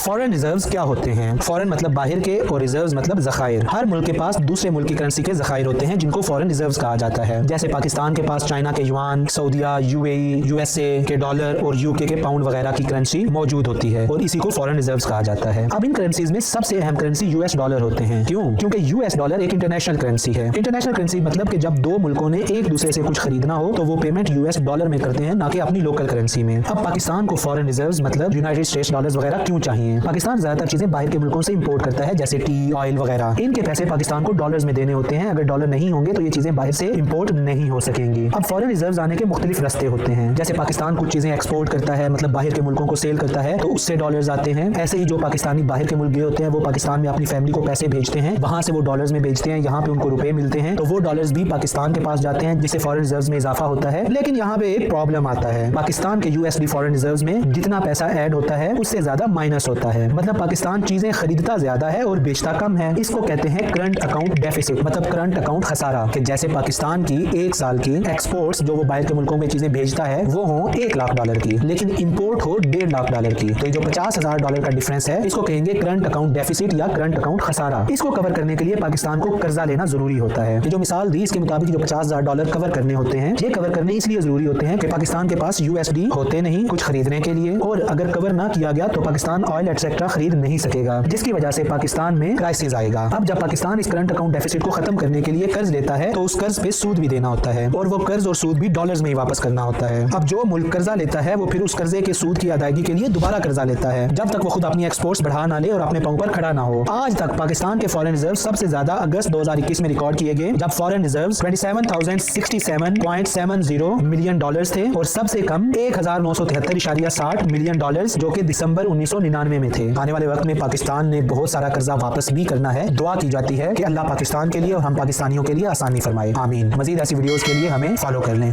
Foreign reserves क्या होते हैं? फॉरेन मतलब बाहर के और रिजर्व्स मतलब जखायर। हर मुल्क के पास दूसरे मुल्क की करेंसी के जखायर होते हैं जिनको फॉरेन रिजर्व्स कहा जाता है। जैसे पाकिस्तान के पास चाइना के युआन, सऊदीया, यूएई, यूएसए के डॉलर और यूके के पाउंड वगैरह की करेंसी मौजूद होती है और इसी को फॉरेन रिजर्व्स कहा जाता है। अब इन करेंसीज में सबसे अहम करेंसी यूएस डॉलर होते हैं। क्यों? क्योंकि यूएस डॉलर एक इंटरनेशनल करेंसी है। इंटरनेशनल करेंसी मतलब कि जब दो मुल्कों ने एक दूसरे से कुछ खरीदना हो तो वो पेमेंट यूएस डॉलर में करते हैं, ना कि अपनी लोकल करेंसी में। अब पाकिस्तान को फॉरेन रिजर्व्स मतलब यूनाइटेड स्टेट्स डॉलर्स वगैरह क्यों चाहिए? पाकिस्तान ज्यादातर चीजें बाहर के मुल्कों से इंपोर्ट करता है, जैसे टी, ऑयल वगैरह। इनके पैसे पाकिस्तान को डॉलर्स में देने होते हैं। अगर डॉलर नहीं होंगे तो ये चीजें बाहर से इंपोर्ट नहीं हो सकेंगी। अब फॉरेन रिजर्व्स आने के मुख्तलिफ रास्ते होते हैं। जैसे पाकिस्तान कुछ चीजें एक्सपोर्ट करता है, मतलब बाहर के मुल्कों को सेल करता है, तो उससे डॉलर्स आते हैं। ऐसे ही जो पाकिस्तानी बाहर के मुल्क गए होते हैं वो पाकिस्तान में अपनी फैमिली को पैसे भेजते हैं, वहां से वो डॉलर्स में भेजते हैं, यहाँ पे उनको रुपए मिलते हैं, तो वो डॉलर्स भी पाकिस्तान के पास जाते हैं, जिससे फॉरेन रिजर्व्स में इजाफा होता है। लेकिन यहाँ पे एक प्रॉब्लम आता है। पाकिस्तान के यूएसडी फॉरेन रिजर्व्स में जितना पैसा ऐड होता है उससे ज्यादा माइनस होता है। मतलब पाकिस्तान चीजें खरीदता ज्यादा है और बेचता कम है। इसको कहते हैं करंट अकाउंट डेफिसिट, मतलब करंट अकाउंट खसारा। कि जैसे पाकिस्तान की एक साल की एक्सपोर्ट्स जो वो बाहर के मुल्कों में चीजें भेजता है वो हो $1,00,000 की, लेकिन इंपोर्ट हो $1.5 की। तो ये जो $50,000 का डिफरेंस है इसको कहेंगे करंट अकाउंट डेफिसिट या करंट अकाउंट खसारा। इसको कवर करने के लिए पाकिस्तान को कर्जा लेना जरूरी होता है। ये जो मिसाल दी इसके मुताबिक जो $50,000 कवर करने होते हैं, ये कवर करने इसलिए जरूरी होते हैं कि पाकिस्तान के पास यूएसडी होते नहीं कुछ खरीदने के लिए, और अगर कवर ना किया गया तो पाकिस्तान ऑयल एक्सेट्रा खरीद नहीं सकेगा, जिसकी वजह से पाकिस्तान में क्राइसिस आएगा। अब जब पाकिस्तान इस करंट अकाउंट डेफिसिट को खत्म करने के लिए कर्ज लेता है तो उस कर्ज पे सूद भी देना होता है, और वो कर्ज और सूद भी डॉलर्स में ही वापस करना होता है। अब जो मुल्क कर्जा लेता है वो फिर उस कर्जे के सूद की अदायगी के लिए दोबारा कर्जा लेता है, जब तक वो खुद अपनी एक्सपोर्ट्स बढ़ा ना ले और अपने पांव पर खड़ा ना हो। आज तक पाकिस्तान के फॉरेन रिजर्व सबसे ज्यादा अगस्त 2021 में रिकॉर्ड किए गए, जब फॉरेन रिजर्व $27,067.70 मिलियन थे, और सबसे कम $1,973.60 मिलियन जो कि दिसंबर 1999 में थे। आने वाले वक्त में पाकिस्तान ने बहुत सारा कर्जा वापस भी करना है। दुआ की जाती है कि अल्लाह पाकिस्तान के लिए और हम पाकिस्तानियों के लिए आसानी फरमाए। आमीन। मजीद ऐसी वीडियोस के लिए हमें फॉलो कर लें।